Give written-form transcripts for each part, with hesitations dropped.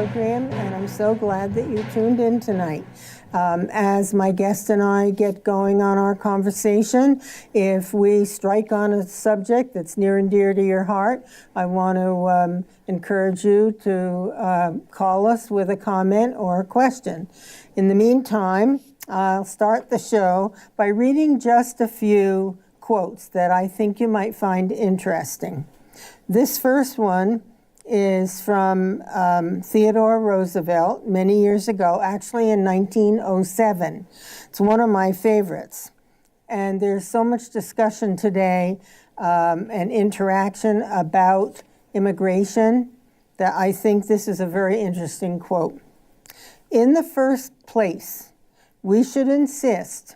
program, and I'm so glad that you tuned in tonight. As my guest and I get going on our conversation, if we strike on a subject that's near and dear to your heart, I want to encourage you to call us with a comment or a question. In the meantime, I'll start the show by reading just a few quotes that I think you might find interesting. This first one is from Theodore Roosevelt many years ago, actually in 1907. It's one of my favorites. And there's so much discussion today and interaction about immigration that I think this is a very interesting quote. In the first place, we should insist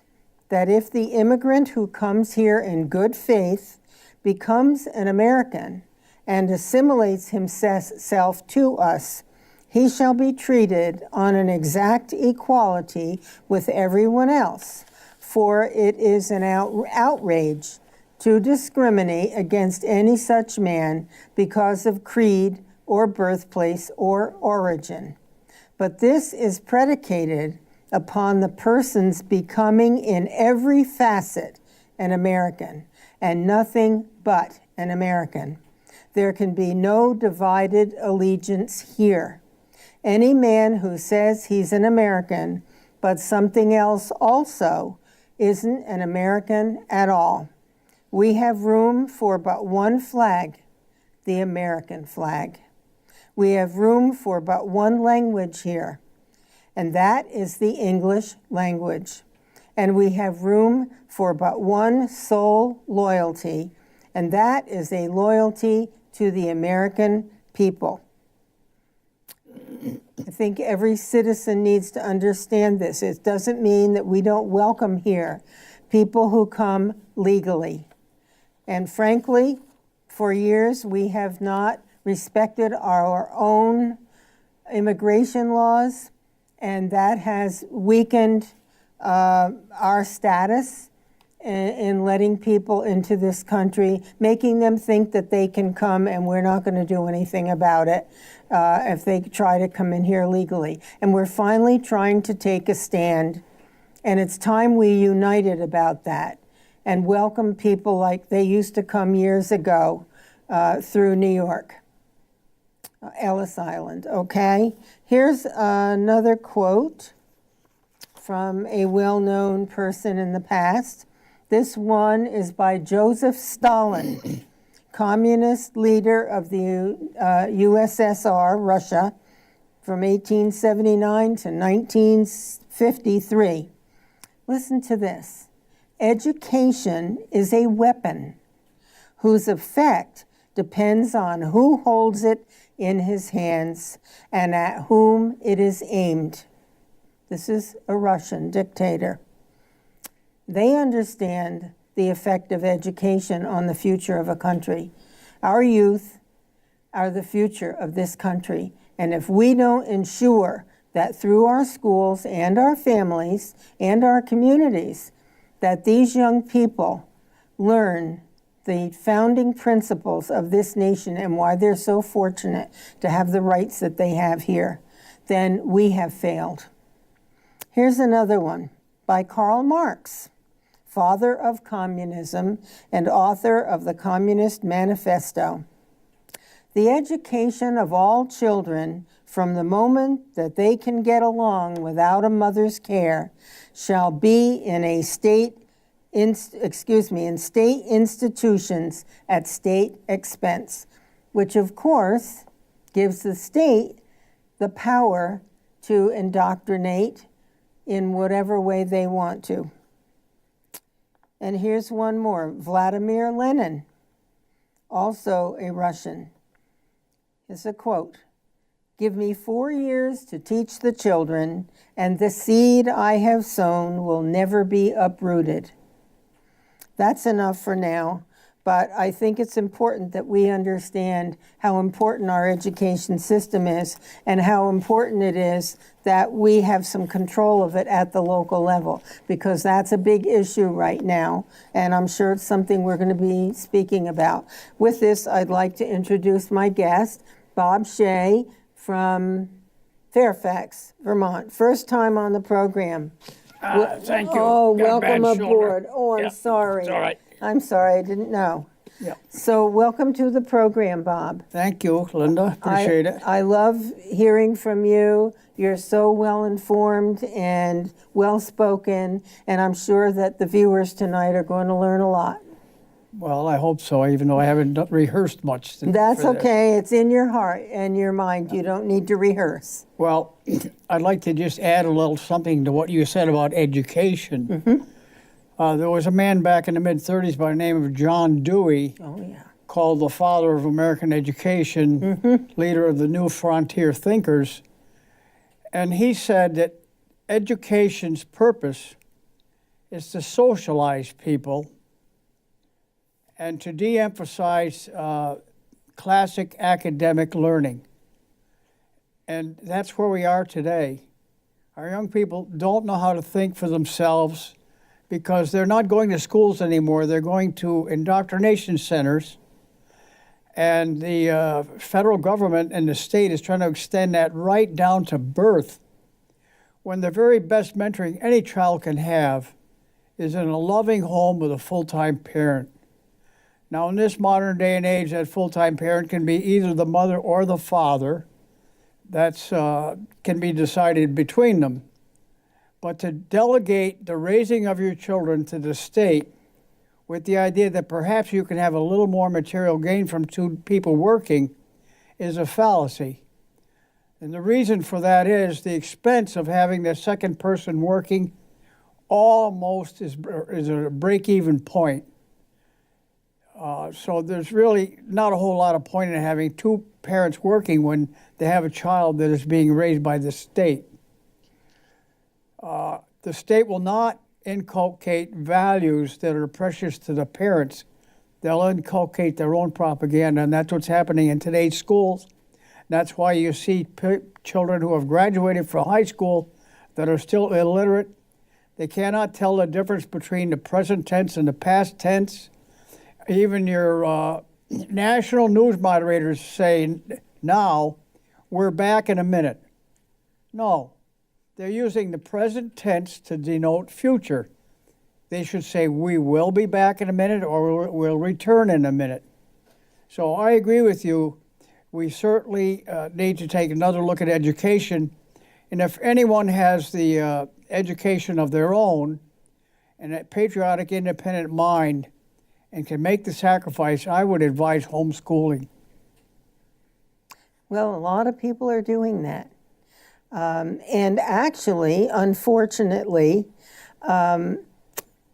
that if the immigrant who comes here in good faith becomes an American and assimilates himself to us, he shall be treated on an exact equality with everyone else, for it is an outrage to discriminate against any such man because of creed or birthplace or origin. But this is predicated upon the person's becoming in every facet an American, and nothing but an American. There can be no divided allegiance here. Any man who says he's an American, but something else also, isn't an American at all. We have room for but one flag, the American flag. We have room for but one language here, and that is the English language. And we have room for but one sole loyalty, and that is a loyalty to the American people. I think every citizen needs to understand this. It doesn't mean that we don't welcome here people who come legally. And frankly, for years we have not respected our own immigration laws, and that has weakened our status in letting people into this country, making them think that they can come and we're not going to do anything about it if they try to come in here legally. And we're finally trying to take a stand, and it's time we united about that and welcome people like they used to come years ago through New York, Ellis Island, okay? Here's another quote from a well-known person in the past. This one is by Joseph Stalin, communist leader of the USSR, Russia, from 1879 to 1953. Listen to this. Education is a weapon whose effect depends on who holds it in his hands and at whom it is aimed. This is a Russian dictator. They understand the effect of education on the future of a country. Our youth are the future of this country. And if we don't ensure that through our schools and our families and our communities, that these young people learn the founding principles of this nation and why they're so fortunate to have the rights that they have here, then we have failed. Here's another one by Karl Marx, father of communism and author of the Communist Manifesto. The education of all children from the moment that they can get along without a mother's care shall be in state institutions at state expense, which of course gives the state the power to indoctrinate in whatever way they want to. And here's one more, Vladimir Lenin, also a Russian. Here's a quote. "Give me 4 years to teach the children, and the seed I have sown will never be uprooted." That's enough for now, but I think it's important that we understand how important our education system is and how important it is that we have some control of it at the local level, because that's a big issue right now, and I'm sure it's something we're going to be speaking about. With this, I'd like to introduce my guest, Bob Shea from Fairfax, Vermont. First time on the program. Thank you. Oh, Got a welcome bad shoulder. aboard. Oh, I'm Yeah, sorry. it's all right. I'm sorry, I didn't know. Yeah. So welcome to the program, Bob. Thank you, Linda. Appreciate it. I love hearing from you. You're so well informed and well spoken, and I'm sure that the viewers tonight are going to learn a lot. Well, I hope so, even though I haven't rehearsed much. That's for this. okay. It's in your heart and your mind. You don't need to rehearse. Well, I'd like to just add a little something to what you said about education. Mm-hmm. There was a man back in the mid-30s by the name of John Dewey, Oh, yeah. called the father of American education, leader of the New Frontier thinkers. And he said that education's purpose is to socialize people and to de-emphasize classic academic learning. And that's where we are today. Our young people don't know how to think for themselves because they're not going to schools anymore. They're going to indoctrination centers. And the federal government and the state is trying to extend that right down to birth, when the very best mentoring any child can have is in a loving home with a full-time parent. Now, in this modern day and age, that full-time parent can be either the mother or the father. That's can be decided between them. But to delegate the raising of your children to the state with the idea that perhaps you can have a little more material gain from two people working is a fallacy. And the reason for that is the expense of having the second person working almost is a break-even point. So there's really not a whole lot of point in having two parents working when they have a child that is being raised by the state. The state will not inculcate values that are precious to the parents. They'll inculcate their own propaganda, and that's what's happening in today's schools. That's why you see children who have graduated from high school that are still illiterate. They cannot tell the difference between the present tense and the past tense. Even your national news moderators say now, we're back in a minute. No, they're using the present tense to denote future. They should say, we will be back in a minute, or we'll return in a minute. So I agree with you. We certainly need to take another look at education. And if anyone has the education of their own and a patriotic, independent mind and can make the sacrifice, I would advise homeschooling. Well, a lot of people are doing that. And actually, unfortunately,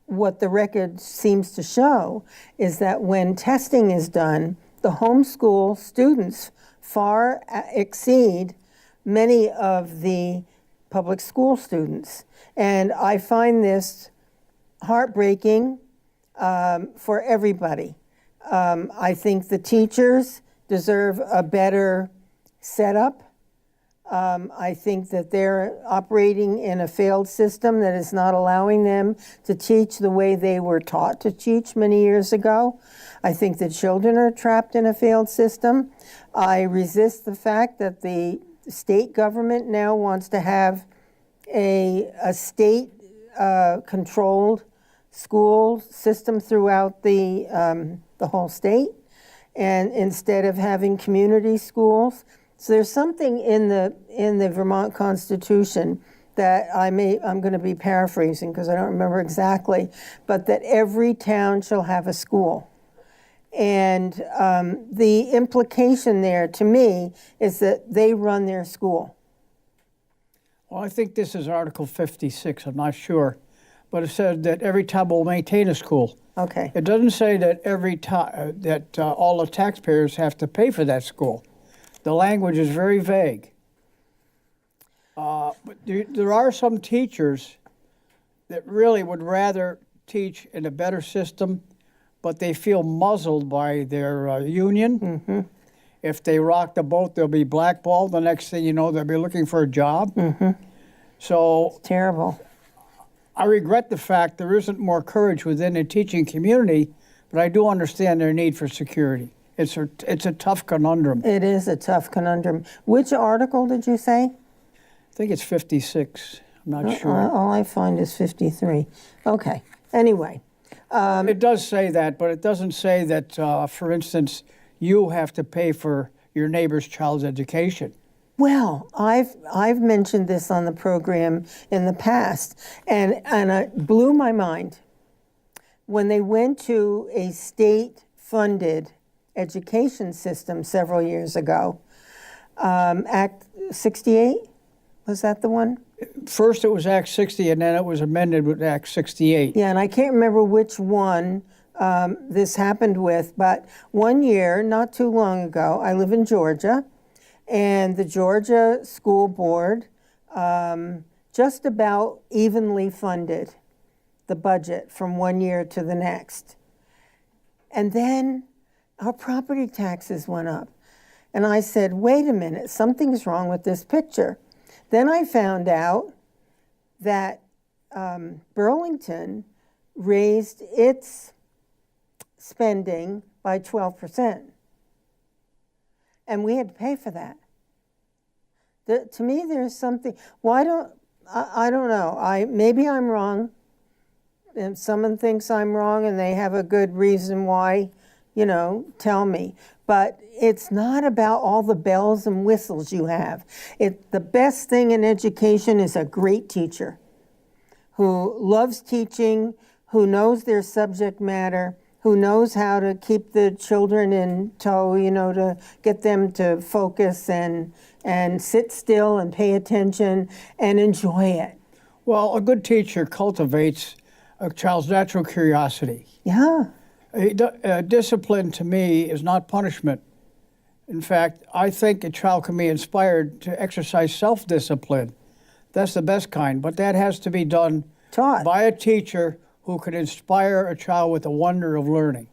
what the record seems to show is that when testing is done, the homeschool students far exceed many of the public school students. And I find this heartbreaking for everybody. I think the teachers deserve a better setup. I think that they're operating in a failed system that is not allowing them to teach the way they were taught to teach many years ago. I think the children are trapped in a failed system. I resist the fact that the state government now wants to have a state controlled school system throughout the whole state, and instead of having community schools. So there's something in the Vermont Constitution that I'm going to be paraphrasing because I don't remember exactly, but that every town shall have a school. And the implication there to me is that they run their school. Well, I think this is Article 56, I'm not sure, but it says that every town will maintain a school. Okay. It doesn't say that all the taxpayers have to pay for that school. The language is very vague. But there are some teachers that really would rather teach in a better system, but they feel muzzled by their union. Mm-hmm. If they rock the boat, they'll be blackballed. The next thing you know, they'll be looking for a job. Mm-hmm. So it's terrible. I regret the fact there isn't more courage within the teaching community, but I do understand their need for security. It's a tough conundrum. It is a tough conundrum. Which article did you say? I think it's 56. I'm not sure. All I find is 53. Okay. Anyway. It does say that, but it doesn't say that, for instance, you have to pay for your neighbor's child's education. Well, I've mentioned this on the program in the past, and it blew my mind. When they went to a state-funded education system several years ago, Act 68, was that the one? First it was Act 60, and then it was amended with Act 68. Yeah, and I can't remember which one this happened with, but one year, not too long ago, I live in Georgia, and the Georgia School Board just about evenly funded the budget from one year to the next. And then our property taxes went up. And I said, wait a minute, something's wrong with this picture. Then I found out that Burlington raised its spending by 12%. And we had to pay for that. To me, there's something, I don't know. Maybe I'm wrong. And someone thinks I'm wrong and they have a good reason why, tell me. But it's not about all the bells and whistles you have. The best thing in education is a great teacher who loves teaching, who knows their subject matter, who knows how to keep the children in tow, to get them to focus and sit still and pay attention and enjoy it. Well, a good teacher cultivates a child's natural curiosity. Yeah. Discipline, to me, is not punishment. In fact, I think a child can be inspired to exercise self-discipline. That's the best kind, but that has to be done Taught by a teacher who can inspire a child with the wonder of learning.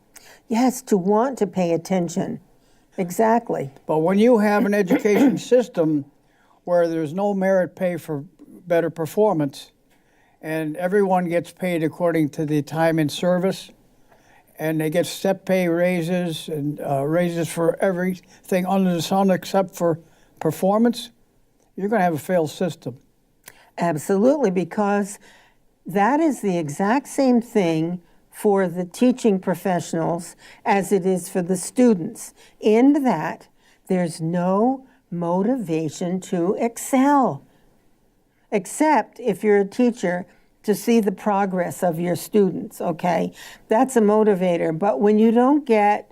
Yes, to want to pay attention. Exactly. But when you have an education system where there's no merit pay for better performance, and everyone gets paid according to the time in service, and they get step pay raises and raises for everything under the sun except for performance, you're going to have a failed system. Absolutely, because that is the exact same thing for the teaching professionals as it is for the students, in that there's no motivation to excel, except if you're a teacher, to see the progress of your students, okay? That's a motivator. But when you don't get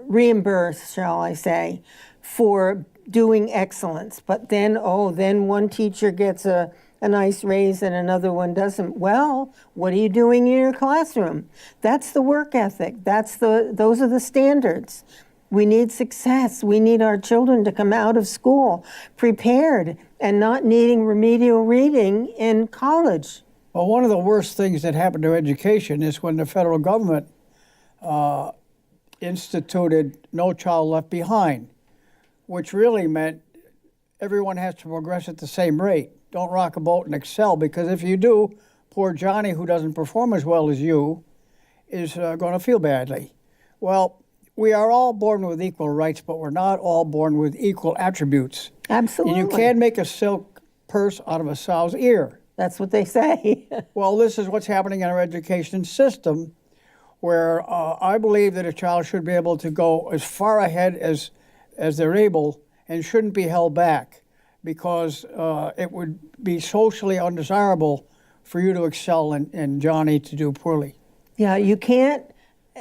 reimbursed, shall I say, for doing excellence, but then one teacher gets a nice raise and another one doesn't, well, what are you doing in your classroom? That's the work ethic. Those are the standards. We need success. We need our children to come out of school prepared and not needing remedial reading in college. Well, one of the worst things that happened to education is when the federal government instituted No Child Left Behind, which really meant everyone has to progress at the same rate. Don't rock a boat and excel, because if you do, poor Johnny, who doesn't perform as well as you, is going to feel badly. Well, we are all born with equal rights, but we're not all born with equal attributes. Absolutely. And you can't make a silk purse out of a sow's ear. That's what they say. Well, this is what's happening in our education system, where I believe that a child should be able to go as far ahead as they're able and shouldn't be held back, because it would be socially undesirable for you to excel and Johnny to do poorly. Yeah, you can't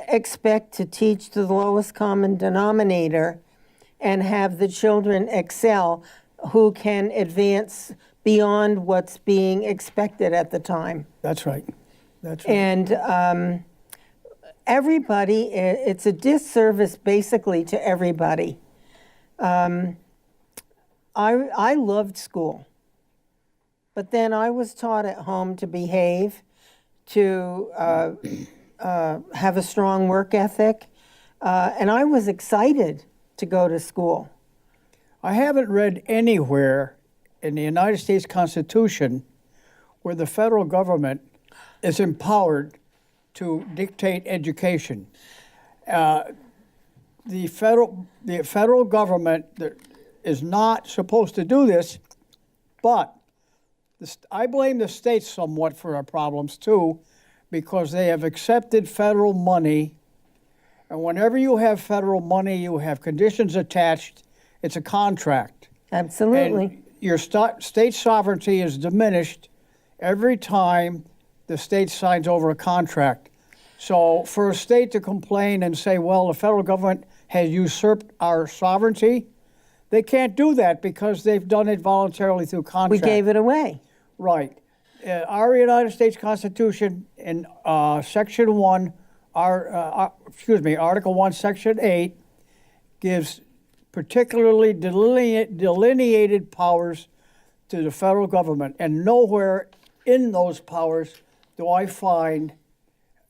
expect to teach to the lowest common denominator and have the children excel who can advance beyond what's being expected at the time. That's right. That's right. And everybody, it's a disservice basically to everybody. I loved school, but then I was taught at home to behave, to have a strong work ethic, and I was excited to go to school. I haven't read anywhere in the United States Constitution where the federal government is empowered to dictate education. The federal government is not supposed to do this, but I blame the states somewhat for our problems too, because they have accepted federal money. And whenever you have federal money, you have conditions attached. It's a contract. Absolutely. And your state sovereignty is diminished every time the state signs over a contract. So for a state to complain and say, well, the federal government has usurped our sovereignty, they can't do that because they've done it voluntarily through contract. We gave it away. Right. Our United States Constitution in Section 1, Article 1, Section 8, gives particularly delineated powers to the federal government. And nowhere in those powers do I find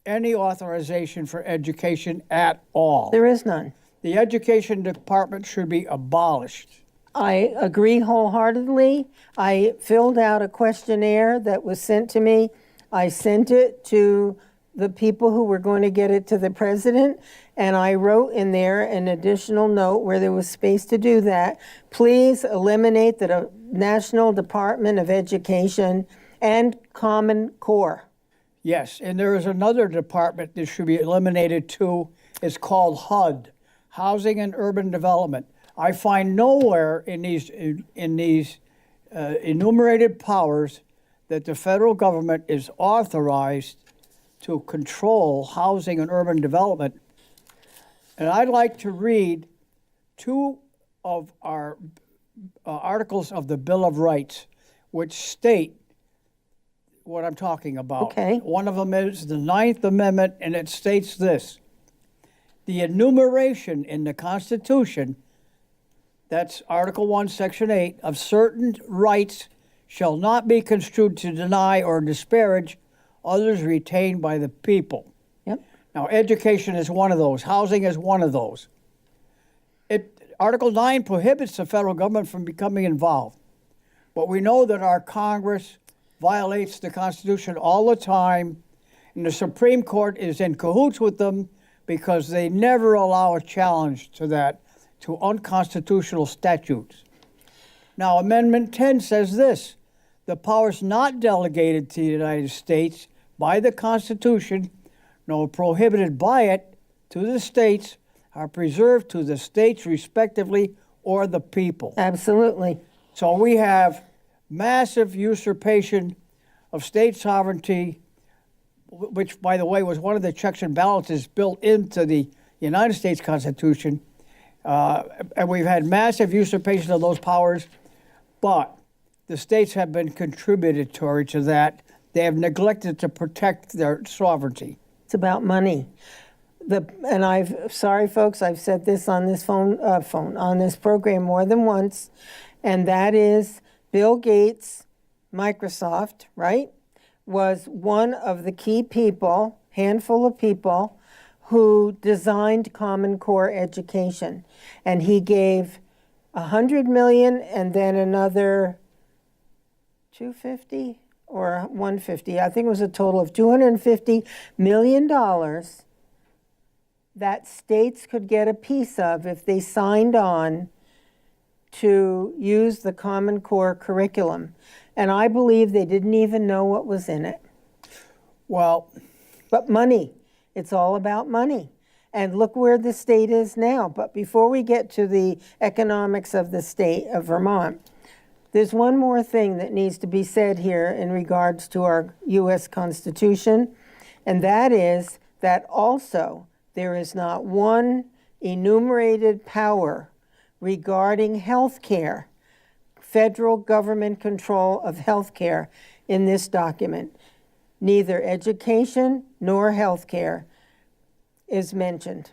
any authorization for education at all. There is none. The education department should be abolished. I agree wholeheartedly. I filled out a questionnaire that was sent to me. I sent it to the people who were going to get it to the president, and I wrote in there an additional note where there was space to do that. Please eliminate the National Department of Education and Common Core. Yes, and there is another department that should be eliminated too. It's called HUD, Housing and Urban Development. I find nowhere in these enumerated powers that the federal government is authorized to control housing and urban development. And I'd like to read two of our articles of the Bill of Rights, which state what I'm talking about. Okay. One of them is the 9th Amendment, and it states this: the enumeration in the Constitution, that's Article 1, Section 8, of certain rights shall not be construed to deny or disparage others retained by the people. Yep. Now, education is one of those. Housing is one of those. Article 9 prohibits the federal government from becoming involved. But we know that our Congress violates the Constitution all the time, and the Supreme Court is in cahoots with them because they never allow a challenge to that, to unconstitutional statutes. Now, Amendment 10 says this: the powers not delegated to the United States by the Constitution, nor prohibited by it to the states, are preserved to the states respectively or the people. Absolutely. So we have massive usurpation of state sovereignty, which, by the way, was one of the checks and balances built into the United States Constitution. And we've had massive usurpation of those powers, but the states have been contributory to that. They have neglected to protect their sovereignty. It's about money. Sorry folks, I've said this on this on this program more than once, and that is Bill Gates, Microsoft, right, was one of the key people, handful of people, who designed Common Core education. And he gave $100 million and then another $250 or $150. I think it was a total of $250 million that states could get a piece of if they signed on to use the Common Core curriculum. And I believe they didn't even know what was in it. Well, but money. It's all about money. And look where the state is now. But before we get to the economics of the state of Vermont, there's one more thing that needs to be said here in regards to our U.S. Constitution, and that is that also there is not one enumerated power regarding health care, federal government control of health care in this document. Neither education nor health care is mentioned.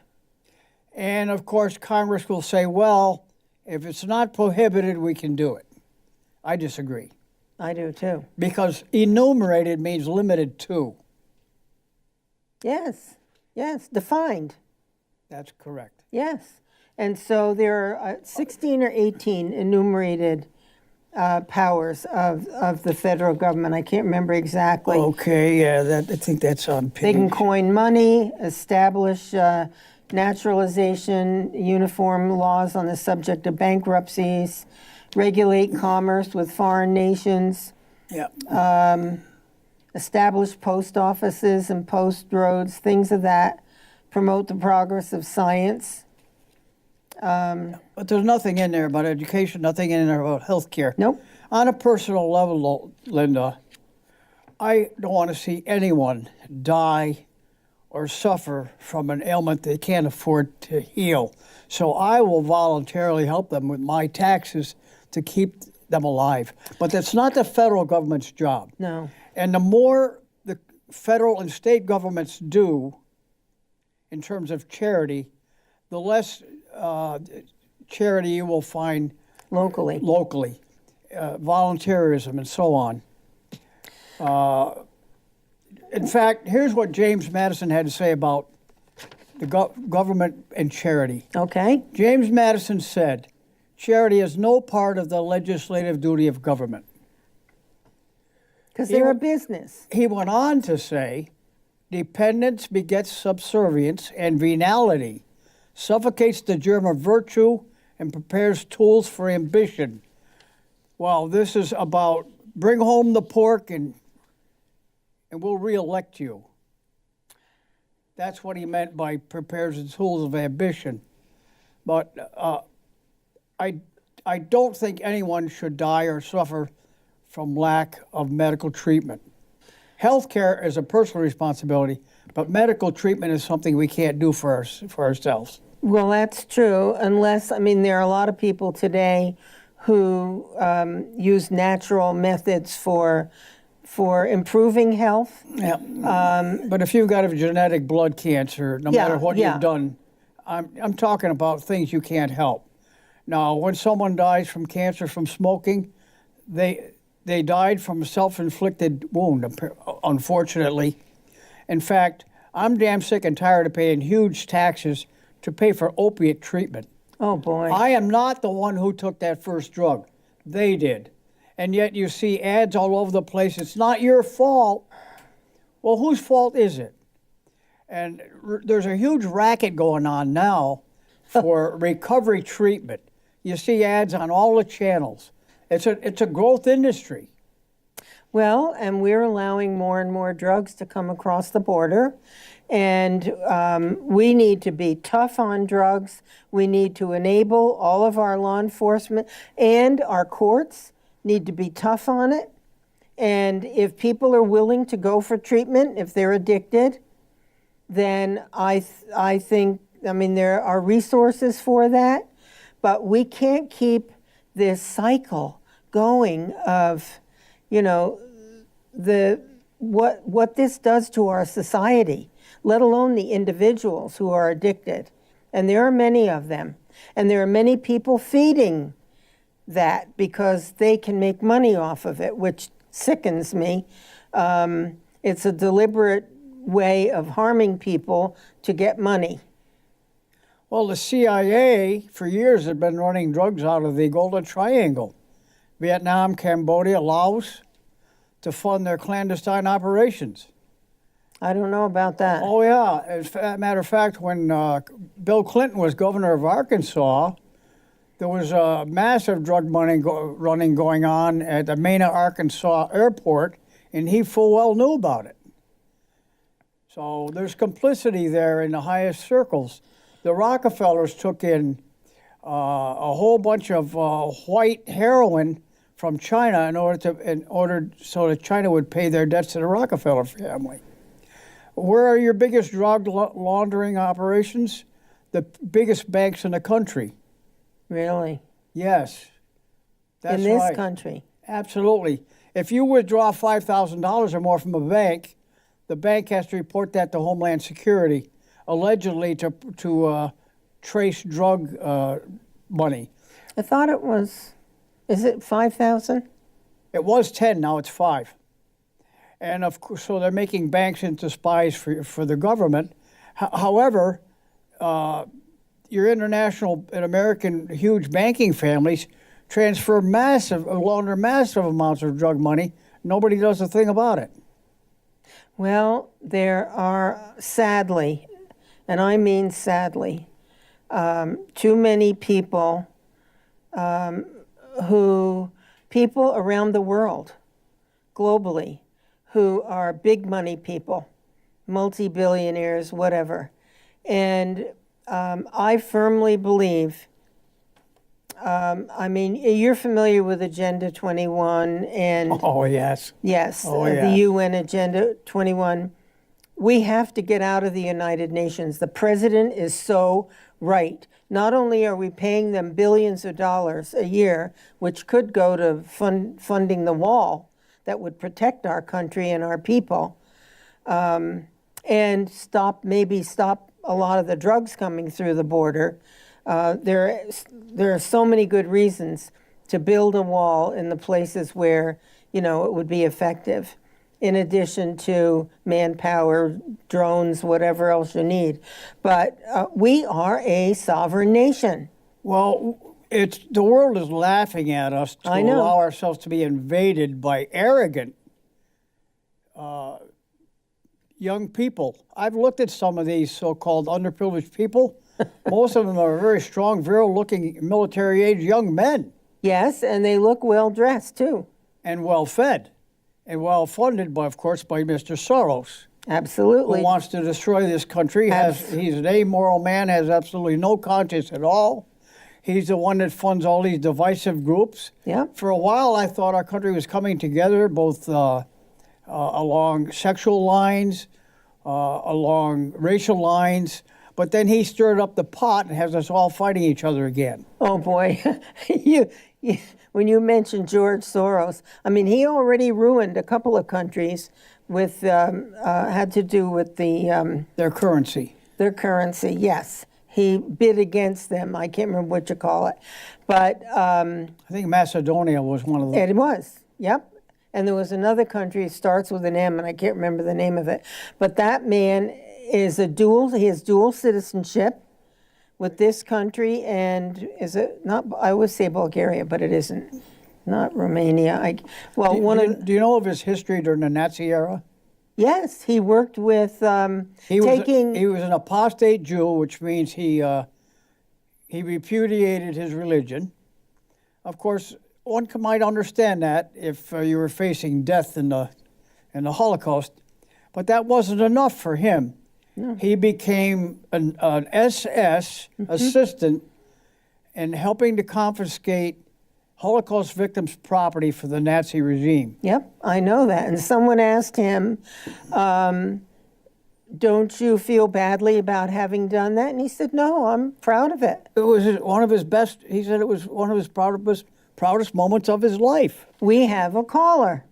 And of course, Congress will say, well, if it's not prohibited, we can do it. I disagree. I do too. Because enumerated means limited to. Yes, defined. That's correct. Yes. And so there are 16 or 18 enumerated powers of the federal government. I can't remember exactly. Okay, yeah, I think that's on page. They can coin money, establish naturalization, uniform laws on the subject of bankruptcies, regulate commerce with foreign nations, Yeah. establish post offices and post roads, things of that, promote the progress of science. But there's nothing in there about education, nothing in there about health care. Nope. On a personal level, Linda, I don't want to see anyone die or suffer from an ailment they can't afford to heal. So I will voluntarily help them with my taxes to keep them alive. But that's not the federal government's job. No. And the more the federal and state governments do in terms of charity, the less charity you will find Locally. volunteerism and so on. In fact, here's what James Madison had to say about the government and charity. Okay. James Madison said, "Charity is no part of the legislative duty of government." Because they're a business. He went on to say, "Dependence begets subservience, and venality suffocates the germ of virtue and prepares tools for ambition." Well, this is about bring home the pork and we'll reelect you. That's what he meant by prepares the tools of ambition. But I don't think anyone should die or suffer from lack of medical treatment. Healthcare is a personal responsibility, but medical treatment is something we can't do for ourselves. Well, that's true, unless, I mean, there are a lot of people today who use natural methods for improving health. Yeah. But if you've got a genetic blood cancer, no matter what you've done, I'm talking about things you can't help. Now, when someone dies from cancer from smoking, they died from a self-inflicted wound, unfortunately. In fact, I'm damn sick and tired of paying huge taxes to pay for opiate treatment. Oh, boy. I am not the one who took that first drug. They did. And yet you see ads all over the place. It's not your fault. Well, whose fault is it? And there's a huge racket going on now for recovery treatment. You see ads on all the channels. It's a growth industry. Well, and we're allowing more and more drugs to come across the border. And we need to be tough on drugs. We need to enable all of our law enforcement and our courts need to be tough on it. And if people are willing to go for treatment, if they're addicted, then I think, I mean, there are resources for that, but we can't keep this cycle going of, you know, what this does to our society, let alone the individuals who are addicted. And there are many of them. And there are many people feeding that because they can make money off of it, which sickens me. It's a deliberate way of harming people to get money. Well, the CIA for years had been running drugs out of the Golden Triangle, Vietnam, Cambodia, Laos, to fund their clandestine operations. I don't know about that. Oh, yeah. As a matter of fact, when Bill Clinton was governor of Arkansas, there was a massive drug money going on at the Mena, Arkansas airport, and he full well knew about it. So there's complicity there in the highest circles. The Rockefellers took in a whole bunch of white heroin from China in order so that China would pay their debts to the Rockefeller family. Where are your biggest drug laundering operations? The biggest banks in the country. Really? Yes. That's in this right. country? Absolutely. If you withdraw $5,000 or more from a bank, the bank has to report that to Homeland Security, allegedly to trace drug money. I thought it was, is it 5,000? It was 10, now it's 5. And of course, so they're making banks into spies for the government. However, your international and American huge banking families launder massive amounts of drug money. Nobody does a thing about it. Well, there are, sadly, and I mean sadly, too many people people around the world, globally, who are big money people, multi-billionaires, whatever. And I firmly believe, you're familiar with Agenda 21 and Oh, yes. yes, Oh, the yeah. UN Agenda 21. We have to get out of the United Nations. The president is so right. Not only are we paying them billions of dollars a year, which could go to funding the wall that would protect our country and our people, and stop a lot of the drugs coming through the border. There are so many good reasons to build a wall in the places where, it would be effective, in addition to manpower, drones, whatever else you need. But we are a sovereign nation. Well, the world is laughing at us to I know. allow ourselves to be invaded by arrogant young people. I've looked at some of these so-called underprivileged people. Most of them are very strong, virile-looking, military-age young men. Yes, and they look well-dressed, too. And well-fed. And well-funded, of course, by Mr. Soros, Absolutely. who wants to destroy this country. He's an amoral man, has absolutely no conscience at all. He's the one that funds all these divisive groups. Yeah. For a while, I thought our country was coming together, both along sexual lines, along racial lines. But then he stirred up the pot and has us all fighting each other again. Oh, boy. When you mentioned George Soros, he already ruined a couple of countries with, had to do with Their currency. their currency, yes. He bid against them. I can't remember what you call it. But I think Macedonia was one of them. it was, yep. And there was another country, it starts with an M, and I can't remember the name of it. But that man he has dual citizenship with this country, and is it not, I would say Bulgaria, but it isn't. Not Romania. Do you know of his history during the Nazi era? Yes, he worked with He was an apostate Jew, which means he repudiated his religion. Of course, one might understand that if you were facing death in the Holocaust, but that wasn't enough for him. No. He became an SS assistant in helping to confiscate Holocaust victims' property for the Nazi regime. Yep, I know that. And someone asked him, don't you feel badly about having done that? And he said, no, I'm proud of it. It was one of his best, he said it was one of his proudest moments of his life. We have a caller.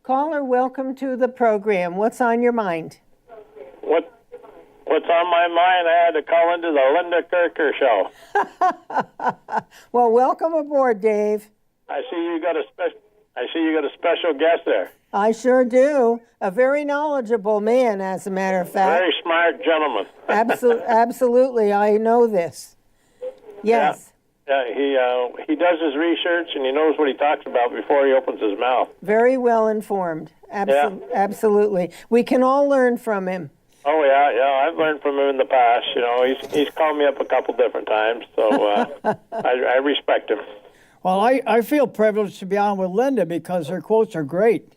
Caller, welcome to the program. What's on your mind? What's on my mind? I had to call into the Linda Kirker show. Well, welcome aboard, Dave. I see you got a special guest there. I sure do. A very knowledgeable man, as a matter of fact. Very smart gentleman. Absolutely, I know this. Yes. Yeah, he does his research and he knows what he talks about before he opens his mouth. Very well informed. Absolutely. We can all learn from him. Oh yeah, I've learned from him in the past. He's called me up a couple different times, so I respect him. Well, I feel privileged to be on with Linda because her quotes are great.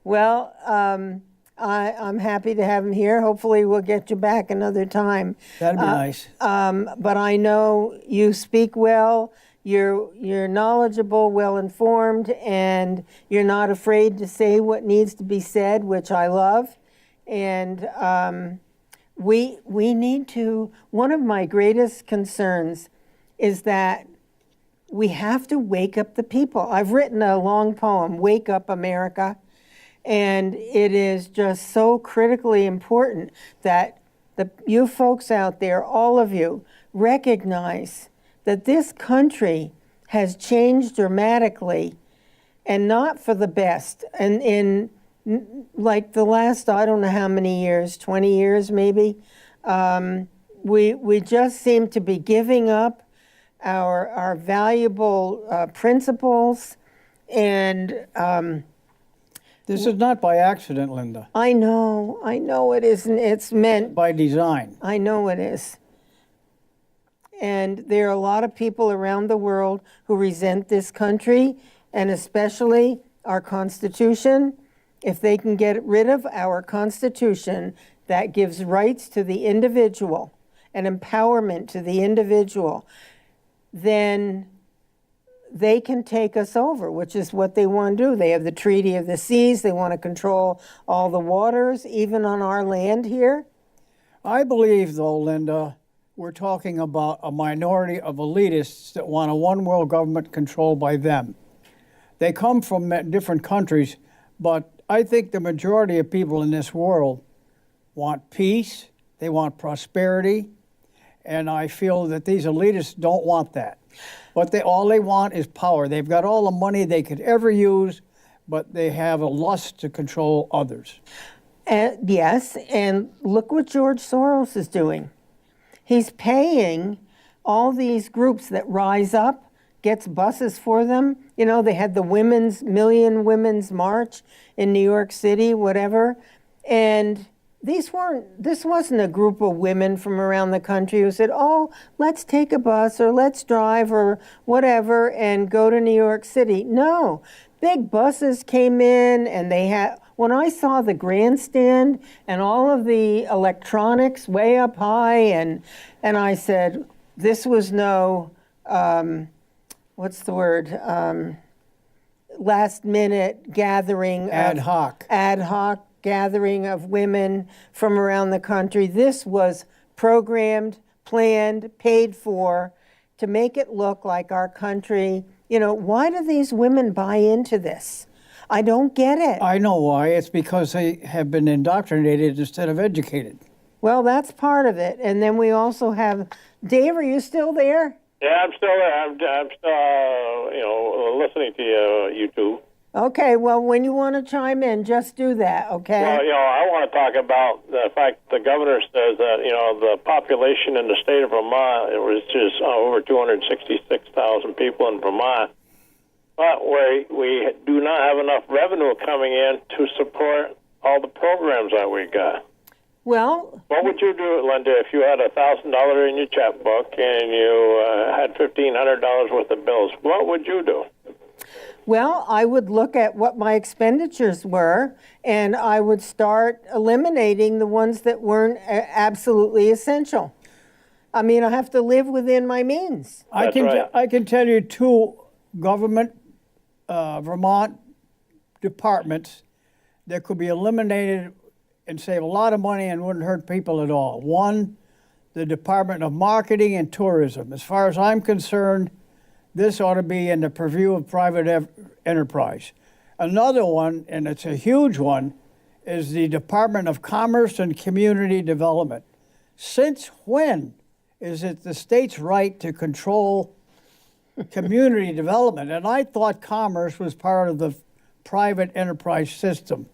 Well, I'm happy to have him here. Hopefully we'll get you back another time. That'd be nice. But I know you speak well. You're knowledgeable, well-informed, and you're not afraid to say what needs to be said, which I love. And we need to, one of my greatest concerns is that we have to wake up the people. I've written a long poem, Wake Up America, and it is just so critically important that you folks out there, all of you, recognize that this country has changed dramatically and not for the best. And in like the last, I don't know how many years, 20 years maybe, we just seem to be giving up our valuable principles, and This is not by accident, Linda. I know it isn't. It's meant. By design. I know it is. And there are a lot of people around the world who resent this country, and especially our Constitution. If they can get rid of our Constitution that gives rights to the individual and empowerment to the individual, then they can take us over, which is what they want to do. They have the Treaty of the Seas. They want to control all the waters, even on our land here. I believe, though, Linda, we're talking about a minority of elitists that want a one-world government controlled by them. They come from different countries, but I think the majority of people in this world want peace, they want prosperity, and I feel that these elitists don't want that. But all they want is power. They've got all the money they could ever use, but they have a lust to control others. Yes, and look what George Soros is doing. He's paying all these groups that rise up, gets buses for them. You know, they had the Million Women's March in New York City, whatever. And this wasn't a group of women from around the country who said, oh, let's take a bus or let's drive or whatever and go to New York City. No, big buses came in, and they had, when I saw the grandstand and all of the electronics way up high, and I said, this was no, what's the word, last minute gathering. Ad hoc Gathering of women from around the country. This was programmed, planned, paid for to make it look like our country. You know, why do these women buy into this? I don't get it. I know why. It's because they have been indoctrinated instead of educated. Well, that's part of it. And then we also have, Dave, are you still there? Yeah, I'm still there. I'm still, listening to you two. Okay, well, when you want to chime in, just do that, okay? Well, I want to talk about the fact the governor says that, the population in the state of Vermont, it was just over 266,000 people in Vermont, but we do not have enough revenue coming in to support all the programs that we got. Well, what would you do, Linda, if you had $1,000 in your checkbook and you had $1,500 worth of bills? What would you do? Well, I would look at what my expenditures were, and I would start eliminating the ones that weren't absolutely essential. I mean, I have to live within my means. I can tell you two government Vermont departments that could be eliminated and save a lot of money and wouldn't hurt people at all. One, the Department of Marketing and Tourism. As far as I'm concerned, this ought to be in the purview of private enterprise. Another one, and it's a huge one, is the Department of Commerce and Community Development. Since when is it the state's right to control community development? And I thought commerce was part of the private enterprise system.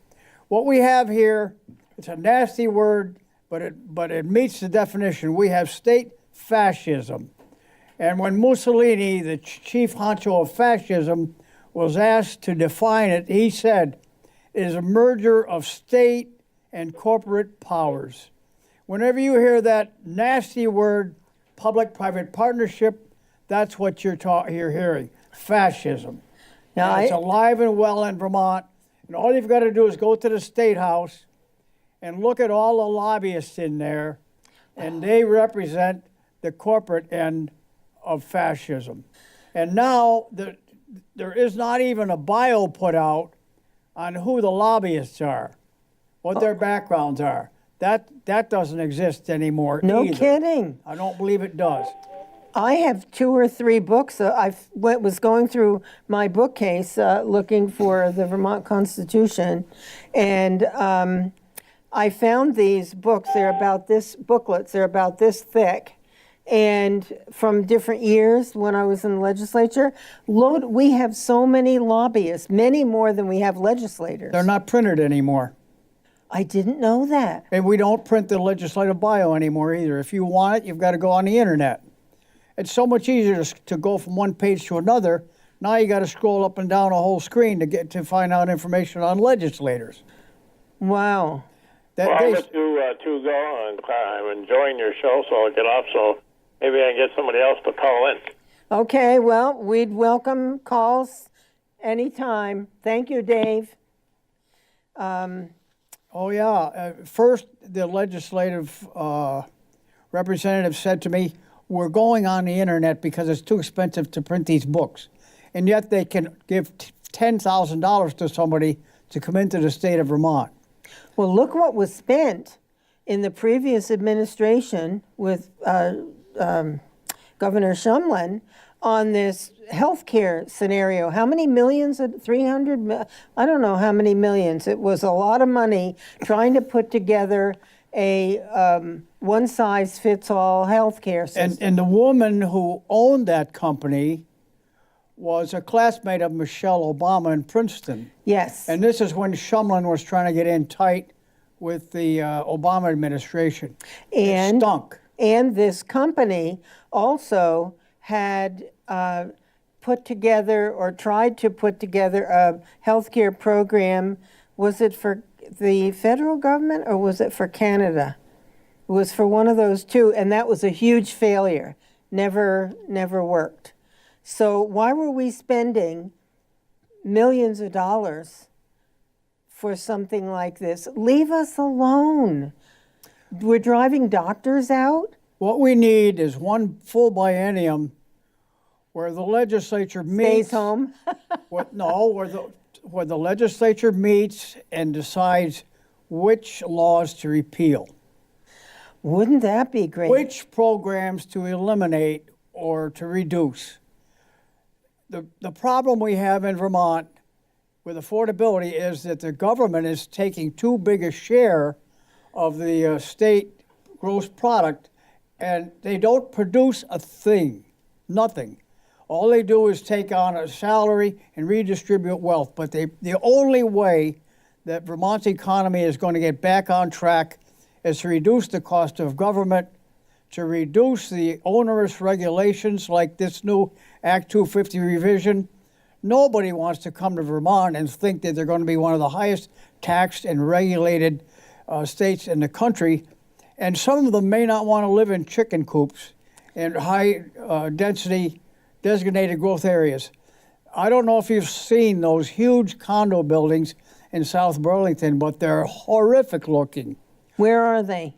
What we have here, it's a nasty word, but it meets the definition. We have state fascism. And when Mussolini, the chief honcho of fascism, was asked to define it, he said, it is a merger of state and corporate powers. Whenever you hear that nasty word, public-private partnership, that's what you're hearing, fascism. Now, it's alive and well in Vermont, and all you've got to do is go to the State House and look at all the lobbyists in there, and they represent the corporate end of fascism. And now there is not even a bio put out on who the lobbyists are, what their backgrounds are. That doesn't exist anymore No either. kidding. I don't believe it does. I have 2 or 3 books. I was going through my bookcase looking for the Vermont Constitution, and I found these books. They're about this, booklets. They're about this thick. And from different years when I was in the legislature, we have so many lobbyists, many more than we have legislators. They're not printed anymore. I didn't know that. And we don't print the legislative bio anymore either. If you want it, you've got to go on the internet. It's so much easier to go from one page to another. Now you got to scroll up and down a whole screen to find out information on legislators. Wow. Well, I'll let you two go, and I'm enjoying your show, so I'll get off, so maybe I can get somebody else to call in. Okay, well, we'd welcome calls anytime. Thank you, Dave. First, the legislative representative said to me, we're going on the internet because it's too expensive to print these books. And yet they can give $10,000 to somebody to come into the state of Vermont. Well, look what was spent in the previous administration with Governor Shumlin on this healthcare scenario. How many millions? 300? I don't know how many millions. It was a lot of money trying to put together a one-size-fits-all healthcare system. And the woman who owned that company was a classmate of Michelle Obama in Princeton. Yes. And this is when Shumlin was trying to get in tight with the Obama administration. It stunk. And this company also had put together or tried to put together a healthcare program. Was it for the federal government or was it for Canada? It was for one of those two, and that was a huge failure. Never worked. So why were we spending millions of dollars for something like this? Leave us alone. We're driving doctors out. What we need is one full biennium where the legislature meets. Stays home. where the legislature meets and decides which laws to repeal. Wouldn't that be great? Which programs to eliminate or to reduce. The problem we have in Vermont with affordability is that the government is taking too big a share of the state gross product, and they don't produce a thing, nothing. All they do is take on a salary and redistribute wealth. But the only way that Vermont's economy is going to get back on track is to reduce the cost of government, to reduce the onerous regulations like this new Act 250 revision. Nobody wants to come to Vermont and think that they're going to be one of the highest taxed and regulated states in the country. And some of them may not want to live in chicken coops in high density designated growth areas. I don't know if you've seen those huge condo buildings in South Burlington, but they're horrific looking. Where are they?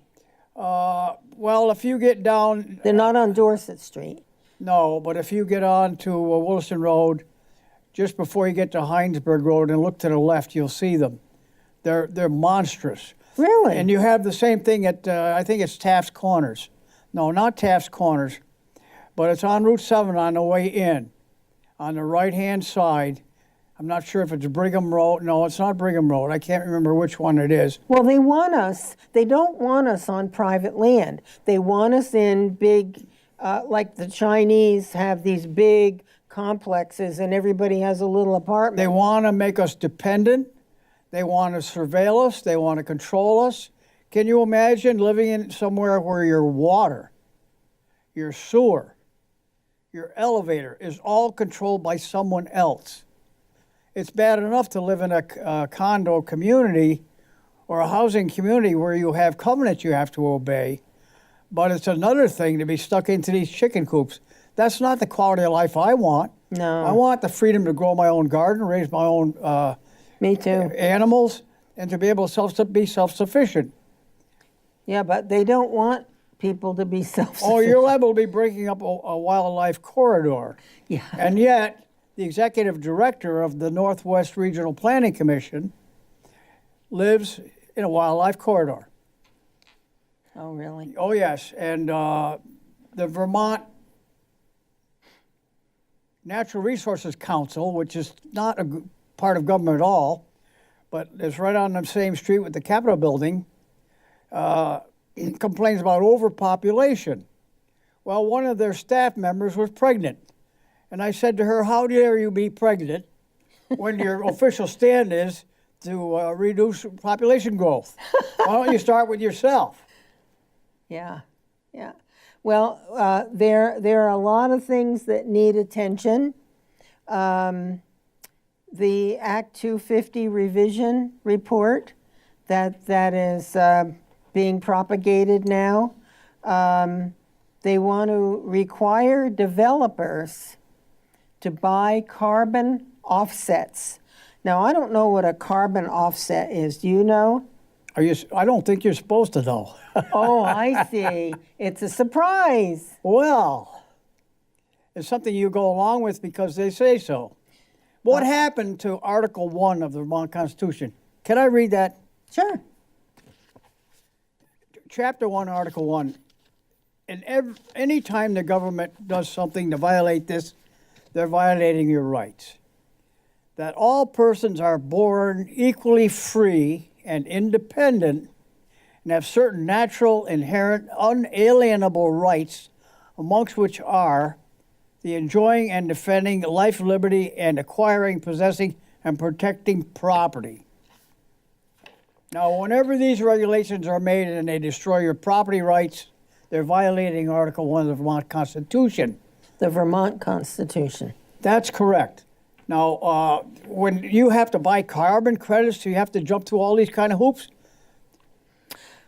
Well, if you get down... They're not on Dorset Street. No, but if you get on to Wilson Road, just before you get to Heinsberg Road and look to the left, you'll see them. They're monstrous. Really? And you have the same thing at, I think it's Taft's Corners. No, not Taft's Corners, but it's on Route 7 on the way in, on the right-hand side. I'm not sure if it's Brigham Road. No, it's not Brigham Road. I can't remember which one it is. Well, they don't want us on private land. They want us in big, like the Chinese have these big complexes and everybody has a little apartment. They want to make us dependent. They want to surveil us. They want to control us. Can you imagine living in somewhere where your water, your sewer, your elevator is all controlled by someone else? It's bad enough to live in a condo community or a housing community where you have covenants you have to obey, but it's another thing to be stuck into these chicken coops. That's not the quality of life I want. No. I want the freedom to grow my own garden, raise my own Me too. animals, and to be able to be self-sufficient. Yeah, but they don't want people to be self-sufficient. Oh, you're liable to be breaking up a wildlife corridor. Yeah. And yet, the executive director of the Northwest Regional Planning Commission lives in a wildlife corridor. Oh, really? Oh, yes. And the Vermont Natural Resources Council, which is not a part of government at all, but is right on the same street with the Capitol building, complains about overpopulation. Well, one of their staff members was pregnant. And I said to her, how dare you be pregnant when your official stand is to reduce population growth? Why don't you start with yourself? Yeah, yeah. Well, there are a lot of things that need attention. the Act 250 revision report that is being propagated now. They want to require developers to buy carbon offsets. Now, I don't know what a carbon offset is. Do you know? I don't think you're supposed to know. Oh, I see. It's a surprise. Well, it's something you go along with because they say so. What happened to Article 1 of the Vermont Constitution? Can I read that? Sure. Chapter 1, Article 1. Any time the government does something to violate this, they're violating your rights. That all persons are born equally free and independent and have certain natural, inherent, unalienable rights, amongst which are the enjoying and defending life, liberty, and acquiring, possessing, and protecting property. Now, whenever these regulations are made and they destroy your property rights, they're violating Article 1 of the Vermont Constitution. The Vermont Constitution. That's correct. Now, when you have to buy carbon credits, you have to jump through all these kind of hoops.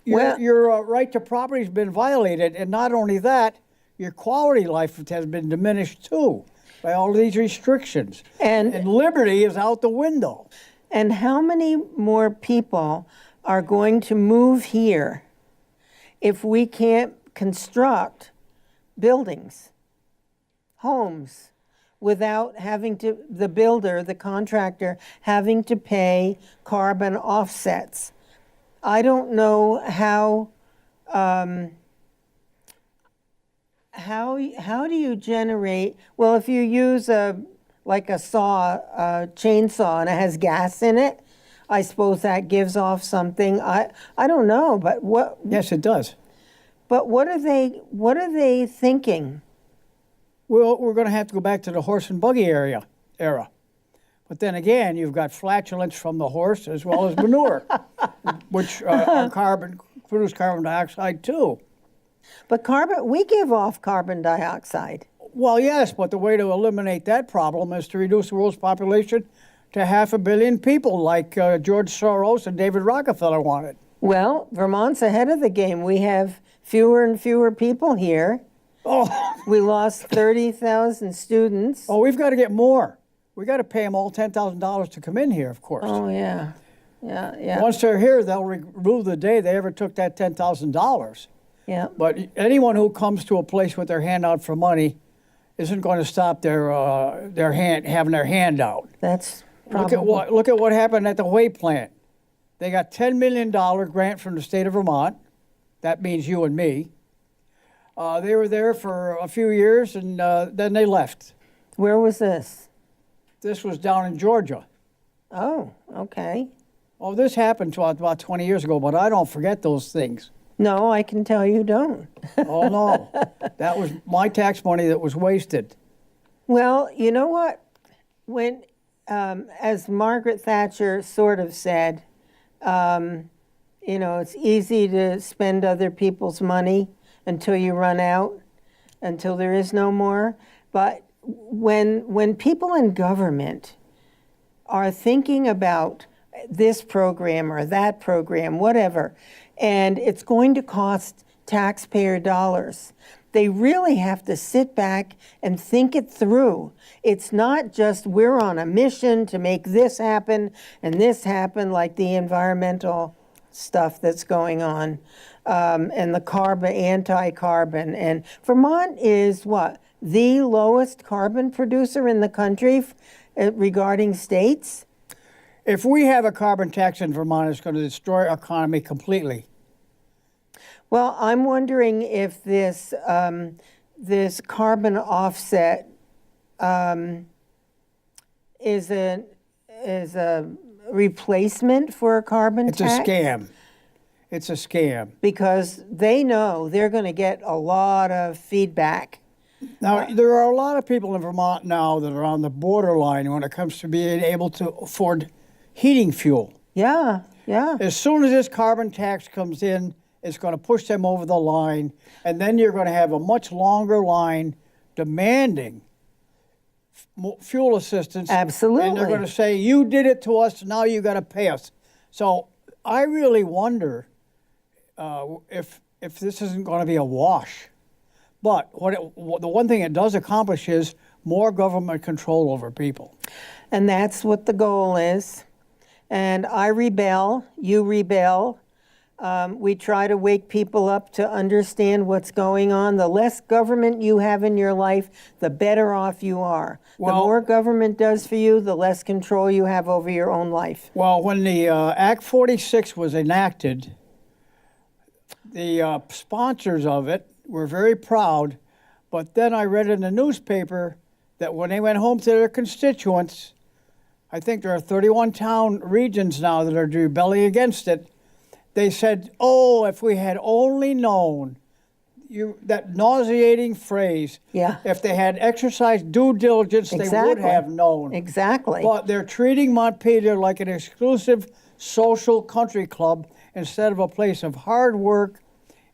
Your right to property has been violated, and not only that, your quality of life has been diminished too by all these restrictions. And liberty is out the window. And how many more people are going to move here if we can't construct buildings, homes, without having to, the builder, the contractor, having to pay carbon offsets? I don't know how do you generate, well, if you use a chainsaw and it has gas in it, I suppose that gives off something. I don't know, but what? Yes, it does. But what are they thinking? Well, we're going to have to go back to the horse and buggy era. But then again, you've got flatulence from the horse as well as manure, which produce carbon dioxide too. But we give off carbon dioxide. Well, yes, but the way to eliminate that problem is to reduce the world's population to 500 million people, like George Soros and David Rockefeller wanted. Well, Vermont's ahead of the game. We have fewer and fewer people here. Oh, we lost 30,000 students. Oh, we've got to get more. We got to pay them all $10,000 to come in here, of course. Oh, yeah. Yeah. Once they're here, they'll rue the day they ever took that $10,000. Yeah. But anyone who comes to a place with their hand out for money isn't going to stop having their hand out. That's probably. Look at what happened at the whey plant. They got $10 million grant from the state of Vermont. That means you and me. They were there for a few years, and then they left. Where was this? This was down in Georgia. Oh, okay. Oh, this happened about 20 years ago, but I don't forget those things. No, I can tell you don't. Oh, no. That was my tax money that was wasted. Well, you know what? When, as Margaret Thatcher sort of said, it's easy to spend other people's money until you run out, until there is no more. But when people in government are thinking about this program or that program, whatever, and it's going to cost taxpayer dollars, they really have to sit back and think it through. It's not just we're on a mission to make this happen and this happen, like the environmental stuff that's going on, and the anti-carbon. And Vermont is what? The lowest carbon producer in the country regarding states? If we have a carbon tax in Vermont, it's going to destroy our economy completely. Well, I'm wondering if this carbon offset is a replacement for a carbon tax. It's a scam. It's a scam. Because they know they're going to get a lot of feedback. Now, there are a lot of people in Vermont now that are on the borderline when it comes to being able to afford heating fuel. Yeah. As soon as this carbon tax comes in, it's going to push them over the line, and then you're going to have a much longer line demanding fuel assistance. Absolutely. And they're going to say, you did it to us, now you got to pay us. So I really wonder if this isn't going to be a wash. But the one thing it does accomplish is more government control over people. And that's what the goal is. And I rebel, you rebel. We try to wake people up to understand what's going on. The less government you have in your life, the better off you are. The more government does for you, the less control you have over your own life. Well, when the Act 46 was enacted, the sponsors of it were very proud, but then I read in the newspaper that when they went home to their constituents, I think there are 31 town regions now that are rebelling against it. They said, oh, if we had only known, that nauseating phrase, Yeah. if they had exercised due diligence, they would have known. Exactly. But they're treating Montpelier like an exclusive social country club instead of a place of hard work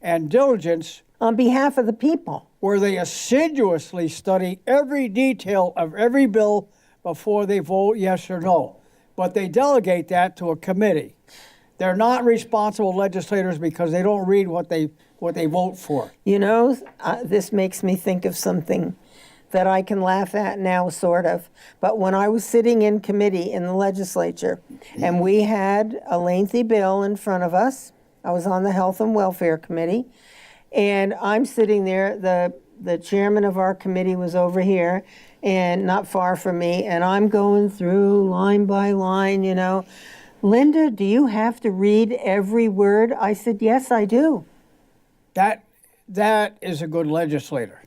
and diligence. On behalf of the people. Where they assiduously study every detail of every bill before they vote yes or no. But they delegate that to a committee. They're not responsible legislators because they don't read what they vote for. You know, this makes me think of something that I can laugh at now, sort of. But when I was sitting in committee in the legislature, and we had a lengthy bill in front of us, I was on the Health and Welfare Committee, and I'm sitting there, the chairman of our committee was over here, and not far from me, and I'm going through line by line, you know. Linda, do you have to read every word? I said, yes, I do. That is a good legislator.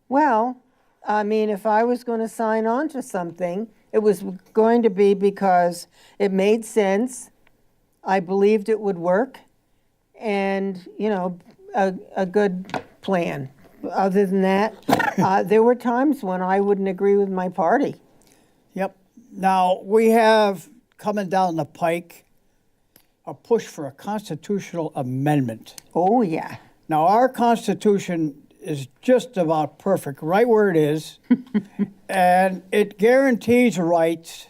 Well, I mean, if I was going to sign on to something, it was going to be because it made sense, I believed it would work, and, you know, a good plan. Other than that, there were times when I wouldn't agree with my party. Yep. Now, we have coming down the pike a push for a constitutional amendment. Oh, yeah. Now, our Constitution is just about perfect, right where it is, and it guarantees rights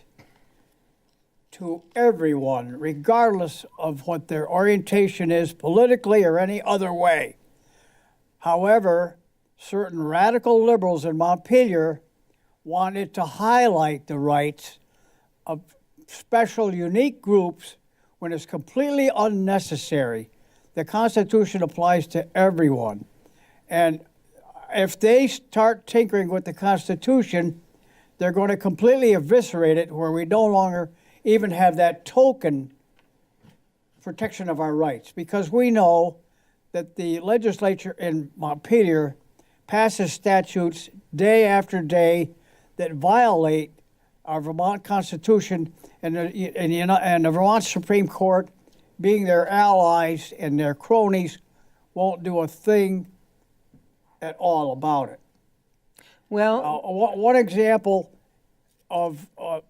to everyone, regardless of what their orientation is politically or any other way. However, certain radical liberals in Montpelier wanted to highlight the rights of special, unique groups when it's completely unnecessary. The Constitution applies to everyone. And if they start tinkering with the Constitution, they're going to completely eviscerate it where we no longer even have that token protection of our rights. Because we know that the legislature in Montpelier passes statutes day after day that violate our Vermont Constitution, and the Vermont Supreme Court, being their allies and their cronies, won't do a thing at all about it. Well, one example of a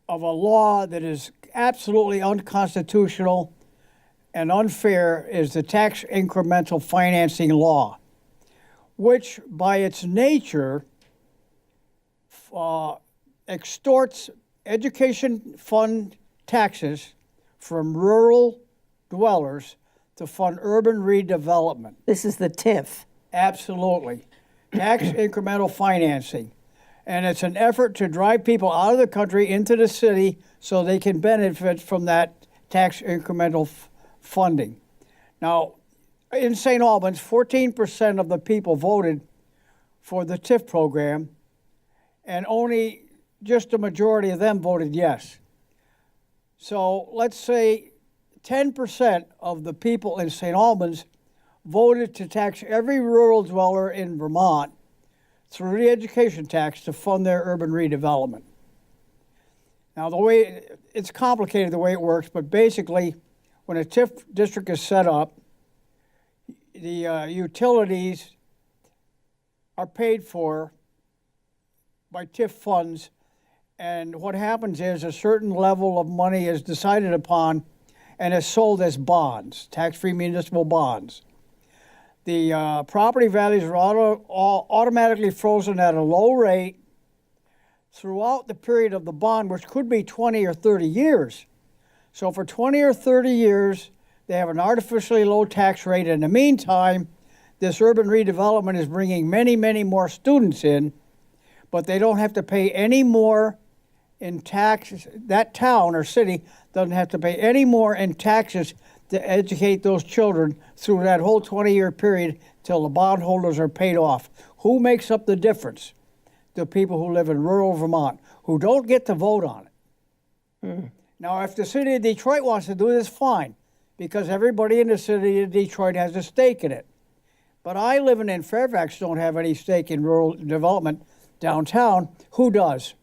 law that is absolutely unconstitutional and unfair is the tax incremental financing law, which by its nature extorts education fund taxes from rural dwellers to fund urban redevelopment. this is the TIF. Absolutely. Tax incremental financing. And it's an effort to drive people out of the country into the city so they can benefit from that tax incremental funding. Now, in St. Albans, 14% of the people voted for the TIF program, and only just a majority of them voted yes. So let's say 10% of the people in St. Albans voted to tax every rural dweller in Vermont through the education tax to fund their urban redevelopment. Now, it's complicated the way it works, but basically, when a TIF district is set up, the utilities are paid for by TIF funds, and what happens is a certain level of money is decided upon and is sold as bonds, tax-free municipal bonds. The property values are automatically frozen at a low rate, throughout the period of the bond, which could be 20 or 30 years. So for 20 or 30 years, they have an artificially low tax rate. In the meantime, this urban redevelopment is bringing many, many more students in, but they don't have to pay any more in taxes. That town or city doesn't have to pay any more in taxes to educate those children through that whole 20-year period till the bondholders are paid off. Who makes up the difference? The people who live in rural Vermont, who don't get to vote on it. Now, if the city of Detroit wants to do this, fine, because everybody in the city of Detroit has a stake in it. But I, living in Fairfax, don't have any stake in rural development downtown. Who does?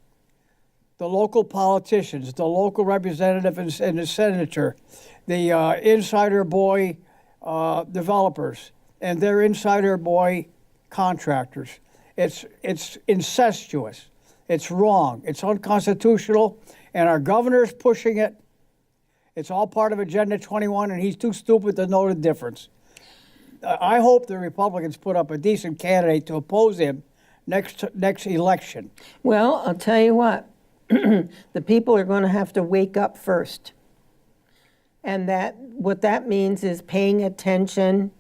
The local politicians, the local representative and the senator, the insider boy developers, and their insider boy contractors. It's incestuous. It's wrong. It's unconstitutional, and our governor's pushing it. It's all part of Agenda 21, and he's too stupid to know the difference. I hope the Republicans put up a decent candidate to oppose him next election. Well, I'll tell you what, the people are going to have to wake up first. And what that means is paying attention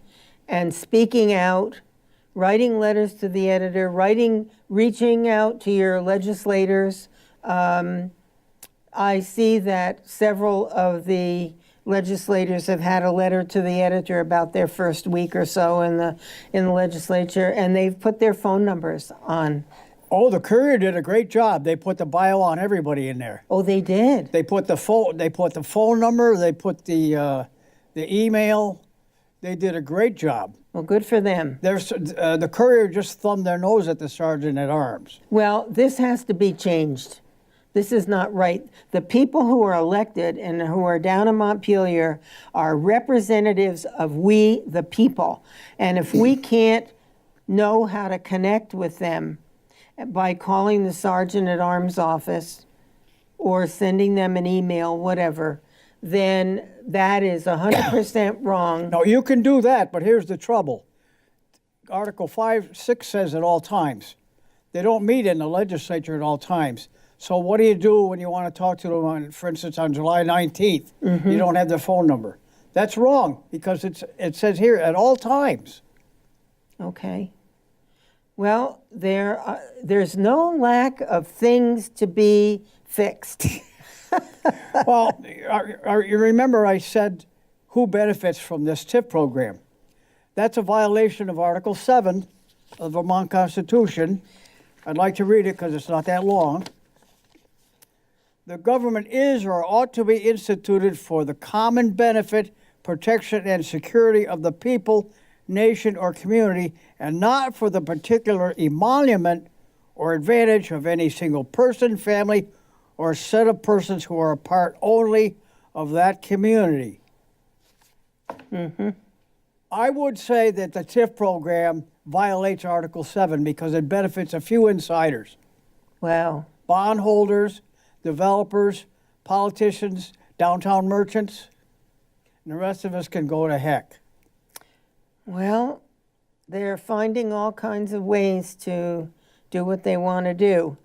and speaking out, writing letters to the editor, reaching out to your legislators. I see that several of the legislators have had a letter to the editor about their first week or so in the legislature, and they've put their phone numbers on. Oh, the Courier did a great job. They put the bio on everybody in there. Oh, they did. They put the phone. They put the phone number. They put the email. They did a great job. Well, good for them. The Courier just thumbed their nose at the sergeant at arms. Well, this has to be changed. This is not right. The people who are elected and who are down in Montpelier are representatives of we, the people. And if we can't know how to connect with them by calling the sergeant at arms office or sending them an email, whatever, then that is 100% wrong. No, you can do that, but here's the trouble. Article 5.6 says at all times. They don't meet in the legislature at all times. So what do you do when you want to talk to them, for instance, on July 19th? Mm-hmm. You don't have their phone number. That's wrong, because it says here, at all times. Okay. Well, there's no lack of things to be fixed. Well, you remember I said who benefits from this TIP program. That's a violation of Article 7 of the Vermont Constitution. I'd like to read it because it's not that long. The government is or ought to be instituted for the common benefit, protection, and security of the people, nation, or community, and not for the particular emolument or advantage of any single person, family, or set of persons who are a part only of that community. Mm-hmm. I would say that the TIF program violates Article 7 because it benefits a few insiders. Wow. Bondholders, developers, politicians, downtown merchants, and the rest of us can go to heck. Well, they're finding all kinds of ways to do what they want to do,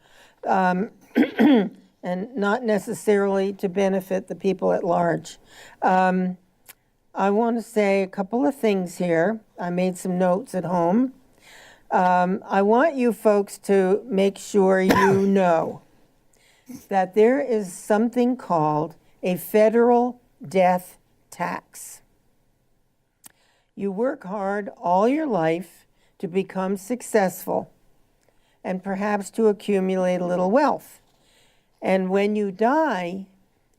and not necessarily to benefit the people at large. I want to say a couple of things here. I made some notes at home. I want you folks to make sure you know that there is something called a federal death tax. You work hard all your life to become successful and perhaps to accumulate a little wealth. And when you die,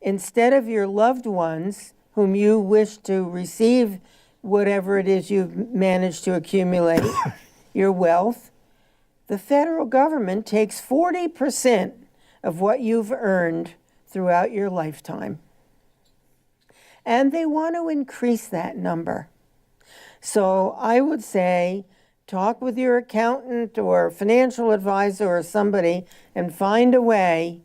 instead of your loved ones whom you wish to receive whatever it is you've managed to accumulate, your wealth, the federal government takes 40% of what you've earned throughout your lifetime. And they want to increase that number. So I would say, talk with your accountant or financial advisor or somebody and find a way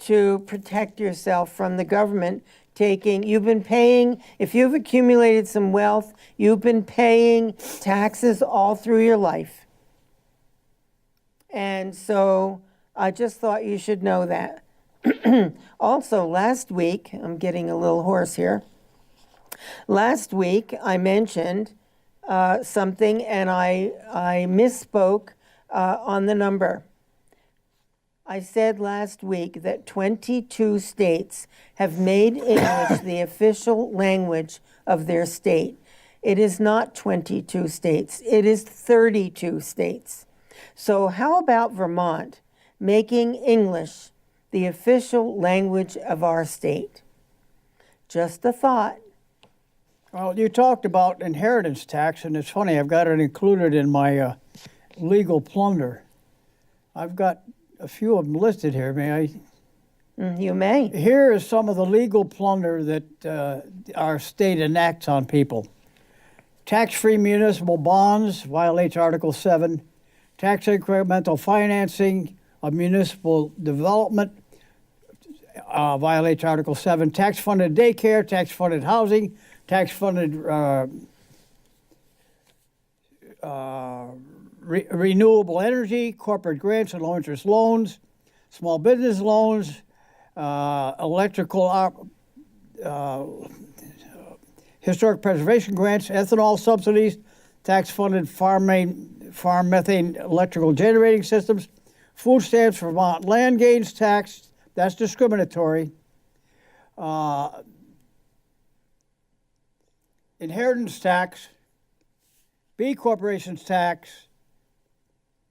to protect yourself from the government taking, you've been paying, if you've accumulated some wealth, you've been paying taxes all through your life. And so I just thought you should know that. Also, last week, I'm getting a little hoarse here. Last week, I mentioned something, and I misspoke on the number. I said last week that 22 states have made English the official language of their state. It is not 22 states, it is 32 states. So how about Vermont making English the official language of our state? Just a thought. Well, you talked about inheritance tax, and it's funny, I've got it included in my legal plunder. I've got a few of them listed here. May I? You may. Here is some of the legal plunder that our state enacts on people. Tax-free municipal bonds violates Article 7. Tax incremental financing of municipal development violates Article 7. Tax-funded daycare, tax-funded housing, tax-funded renewable energy, corporate grants and low-interest loans, small business loans, electrical historic preservation grants, ethanol subsidies, tax-funded farm methane electrical generating systems, food stamps, Vermont land gains tax, that's discriminatory, inheritance tax, B corporations tax,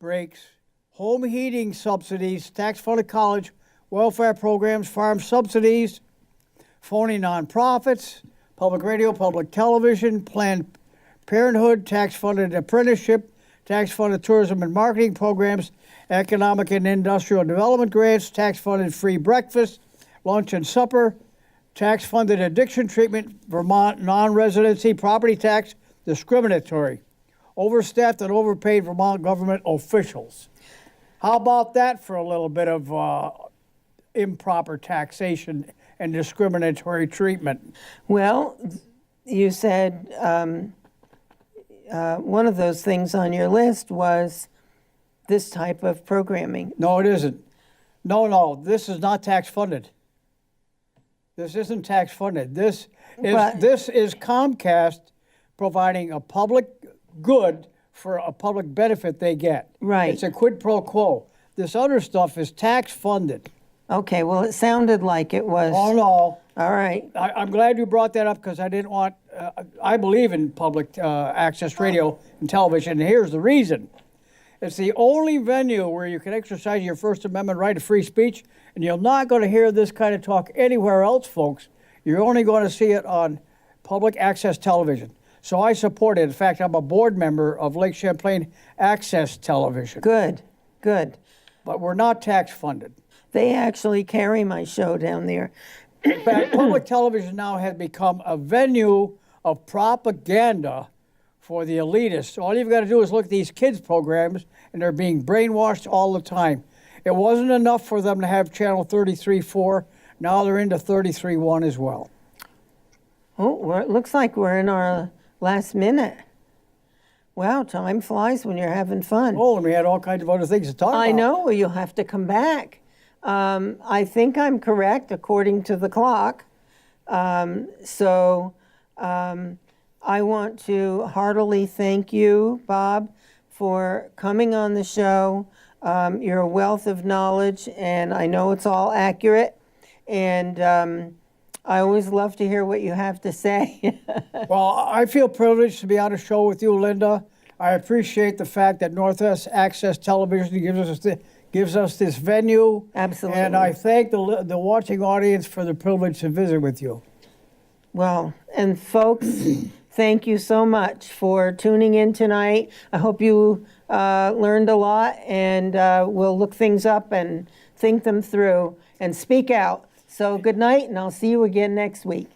breaks, home heating subsidies, tax-funded college, welfare programs, farm subsidies, phony nonprofits, public radio, public television, Planned Parenthood, tax-funded apprenticeship, tax-funded tourism and marketing programs, economic and industrial development grants, tax-funded free breakfast, lunch and supper, tax-funded addiction treatment, Vermont non-residency property tax, discriminatory, overstaffed and overpaid Vermont government officials. How about that for a little bit of improper taxation and discriminatory treatment? Well, you said one of those things on your list was this type of programming. No, it isn't. No, this is not tax funded. This isn't tax funded. This is Comcast providing a public good for a public benefit they get. Right. It's a quid pro quo. This other stuff is tax funded. Okay, well, it sounded like it was. Oh, no. All right. I'm glad you brought that up because I didn't want, I believe in public access radio and television, and here's the reason. It's the only venue where you can exercise your First Amendment right of free speech, and you're not going to hear this kind of talk anywhere else, folks. You're only going to see it on public access television. So I support it. In fact, I'm a board member of Lake Champlain Access Television. Good. But we're not tax funded. They actually carry my show down there. In fact, public television now has become a venue of propaganda for the elitists. All you've got to do is look at these kids' programs, and they're being brainwashed all the time. It wasn't enough for them to have channel 33.4. Now they're into 33.1 as well. Oh, well, it looks like we're in our last minute. Wow, time flies when you're having fun. Oh, and we had all kinds of other things to talk about. I know, well, you'll have to come back. I think I'm correct according to the clock. I want to heartily thank you, Bob, for coming on the show. You're a wealth of knowledge, and I know it's all accurate. And I always love to hear what you have to say. Well, I feel privileged to be on a show with you, Linda. I appreciate the fact that Northwest Access Television gives us this venue. Absolutely. And I thank the watching audience for the privilege to visit with you. Well, and folks, thank you so much for tuning in tonight. I hope you learned a lot, and we'll look things up and think them through and speak out. So good night, and I'll see you again next week.